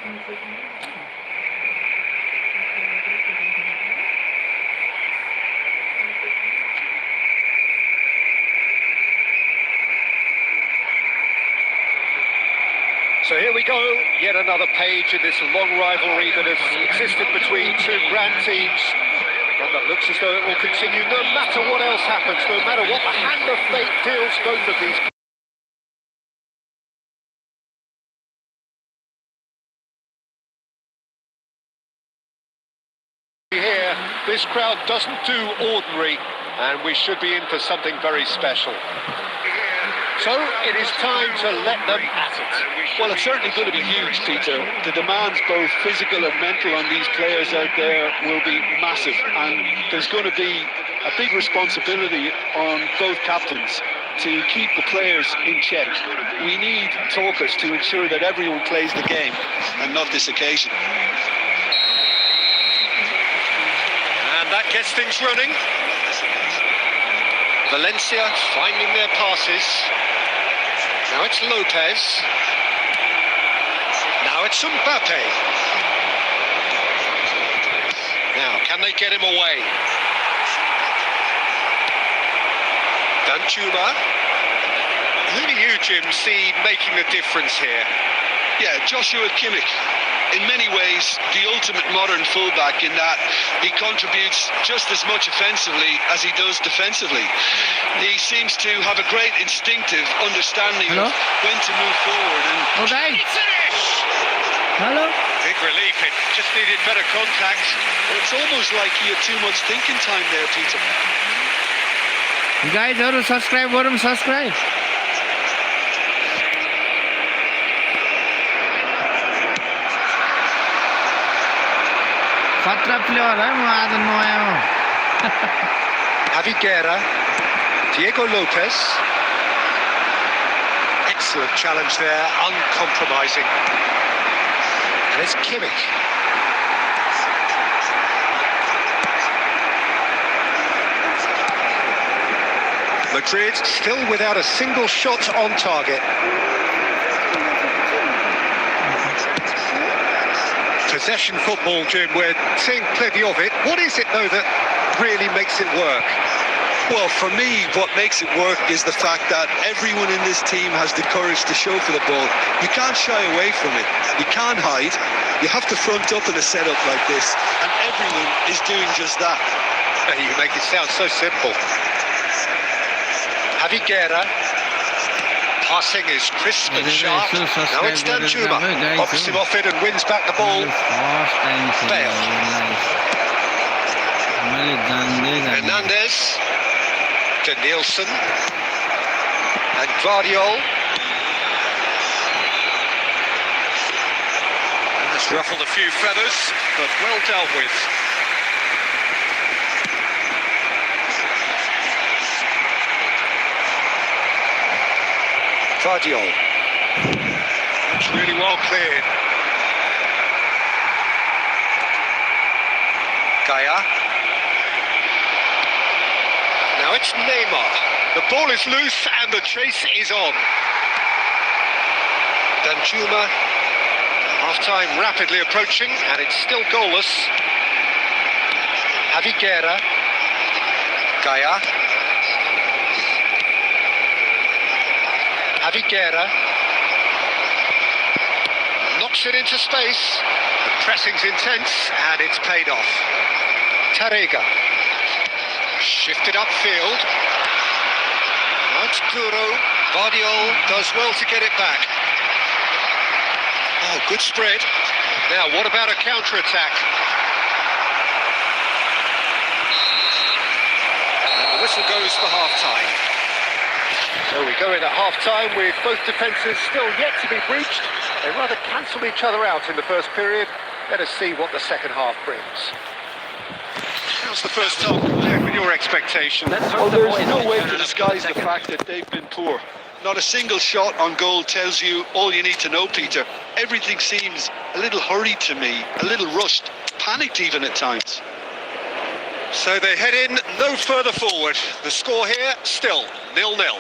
So here we go, yet another page in this long rivalry that has existed between two grand teams. One that looks as though it will continue no matter what else happens, no matter what the hand of fate deals both of these. Here, this crowd doesn't do ordinary, and we should be in for something very special. So it is time to let them at it. Well, it's certainly going to be huge, Peter. The demands, both physical and mental, on these players out there will be massive, and there's going to be a big responsibility on both captains to keep the players in check. We need talkers to ensure that everyone plays the game, and not this occasion. And that gets things running. Valencia finding their passes. Now it's Lopez. Now it's Mbappe. Now, can they get him away? Danjuma. Who do you, Jim, see making the difference here? Yeah, Joshua Kimmich. In many ways, the ultimate modern fullback in that he contributes just as much offensively as he does defensively. He seems to have a great instinctive understanding of when to move forward. And Hello? Big relief, it just needed better contact. It's almost like he had too much thinking time there, Peter. You guys have to subscribe, subscribe. Fatra player, I don't know. Javi Guerra, Diego Lopez. Excellent challenge there, uncompromising. And it's Kimmich. Madrid still without a single shot on target. Possession football, Jim, we're seeing plenty of it. What is it, though, that really makes it work? Well, for me, what makes it work is the fact that everyone in this team has the courage to show for the ball. You can't shy away from it. You can't hide. You have to front up in a setup like this, and everyone is doing just that. You make it sound so simple. Javi Guerra. Passing is crisp and sharp. Now it's Danjuma. Pops him off it and wins back the ball. Bale. Hernandez. To Nielsen. And Guardiol. That's ruffled a few feathers, but well dealt with. Guardiol. It's really well cleared. Gaia. Now it's Neymar. The ball is loose and the chase is on. Danjuma. Half-time rapidly approaching and it's still goalless. Javi Guerra. Gaia. Javi Guerra knocks it into space. The pressing's intense and it's paid off. Tarrega shifted upfield. Now it's Duro. Guardiol does well to get it back. Oh, good spread. Now, what about a counter-attack? And the whistle goes for half-time. So we go in at half-time with both defences still yet to be breached. They rather cancelled each other out in the first period. Let us see what the second half brings. How's the first half compared with your expectation? Well, there's no way to disguise the fact that they've been poor. Not a single shot on goal tells you all you need to know, Peter. Everything seems a little hurried to me, a little rushed, panicked even at times. So they head in no further forward. The score here still 0-0.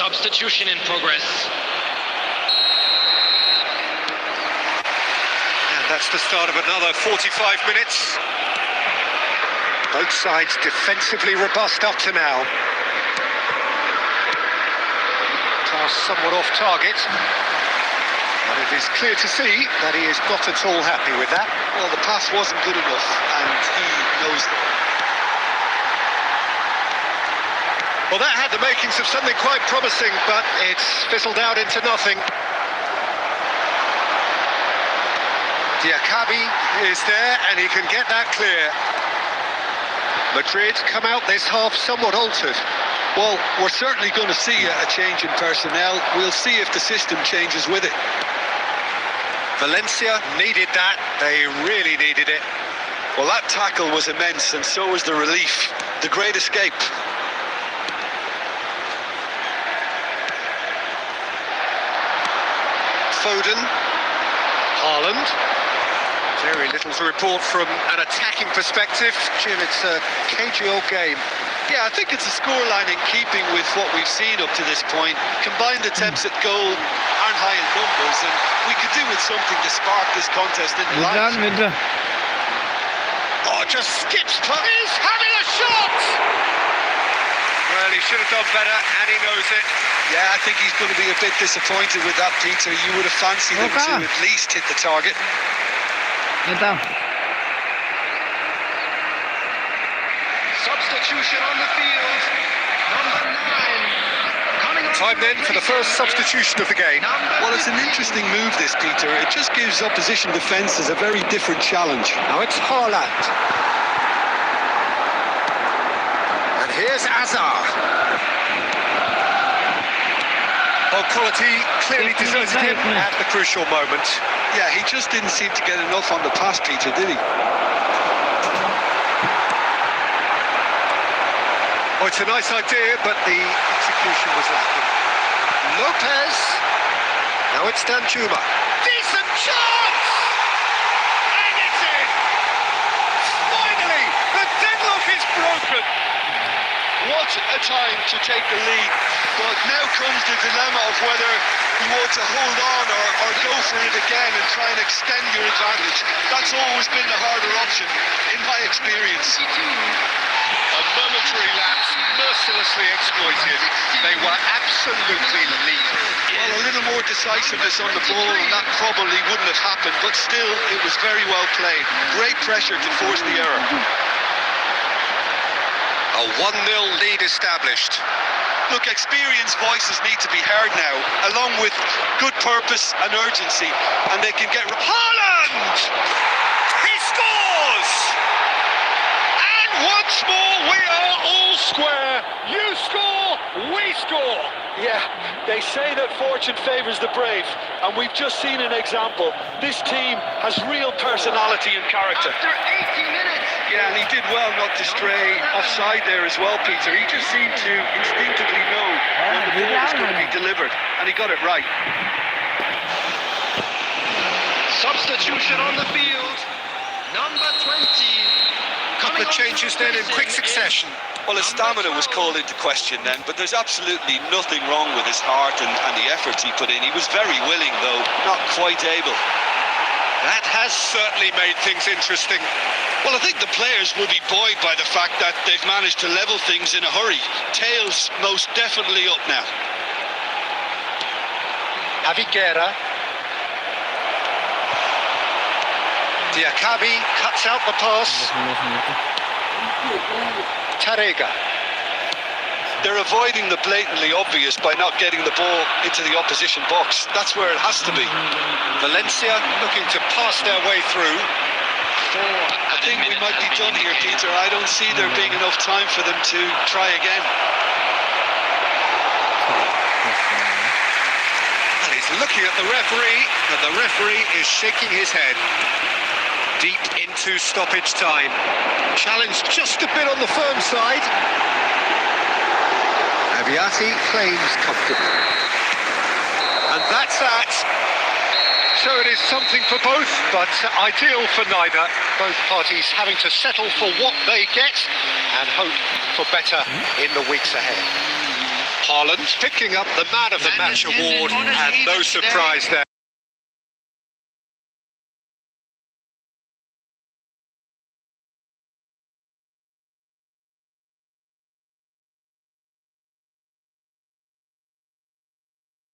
Substitution in progress. And that's the start of another 45 minutes. Both sides defensively robust up to now. Pass somewhat off target. But it is clear to see that he is not at all happy with that. Well, the pass wasn't good enough, and he knows that. Well, that had the makings of something quite promising, but it's fizzled out into nothing. Diakabi is there, and he can get that clear. Madrid come out this half somewhat altered. Well, we're certainly going to see a change in personnel. We'll see if the system changes with it. Valencia needed that. They really needed it. Well, that tackle was immense, and so was the relief. The great escape. Foden. Haaland. Very little to report from an attacking perspective. Jim, it's a cagey old game. Yeah, I think it's a scoreline in keeping with what we've seen up to this point. Combined attempts at goal aren't high in numbers, and we could do with something to spark this contest in the line. Oh, just skips. He's having a shot! Well, he should have done better, and he knows it. Yeah, I think he's going to be a bit disappointed with that, Peter. You would have fancied him to at least hit the target. Substitution on the field. Number 9. Coming on. Time then for the first substitution of the game. Well, it's an interesting move, this, Peter. It just gives opposition defences a very different challenge. Now it's Haaland. And here's Azar. Well, quality clearly deserted him at the crucial moment. Yeah, he just didn't seem to get enough on the pass, Peter, did he? Oh, it's a nice idea, but the execution was lacking. Lopez. Now it's Danjuma. Decent chance! And it's in! Finally, the deadlock is broken. What a time to take the lead. But now comes the dilemma of whether you want to hold on or go for it again and try and extend your advantage. That's always been the harder option, in my experience. A momentary lapse, mercilessly exploited. They were absolutely lethal. Well, a little more decisiveness on the ball, and that probably wouldn't have happened, but still, it was very well played. Great pressure to force the error. A 1-0 lead established. Look, experienced voices need to be heard now, along with good purpose and urgency, and they can get... Haaland! He scores! And once more, we are all square. You score, we score. Yeah, they say that fortune favours the brave, and we've just seen an example. This team has real personality and character. After 80 minutes. Yeah, and he did well not to stray offside there as well, Peter. He just seemed to instinctively know when the ball was going to be delivered, and he got it right. Substitution on the field. Number 20. Couple of changes then in quick succession. Well, his stamina was called into question then, but there's absolutely nothing wrong with his heart and the efforts he put in. He was very willing, though, not quite able. That has certainly made things interesting. Well, I think the players will be buoyed by the fact that they've managed to level things in a hurry. Tails most definitely up now. Aviguera. Diakabi cuts out the pass. Tarega. They're avoiding the blatantly obvious by not getting the ball into the opposition box. That's where it has to be. Valencia looking to pass their way through. I think we might be done here, Peter. I don't see there being enough time for them to try again. And he's looking at the referee, and the referee is shaking his head. Deep into stoppage time. Challenge just a bit on the firm side. Abiati claims comfortable. And that's that. So it is something for both, but ideal for neither. Both parties having to settle for what they get and hope for better in the weeks ahead. Haaland picking up the Man of the Match award, and no surprise there.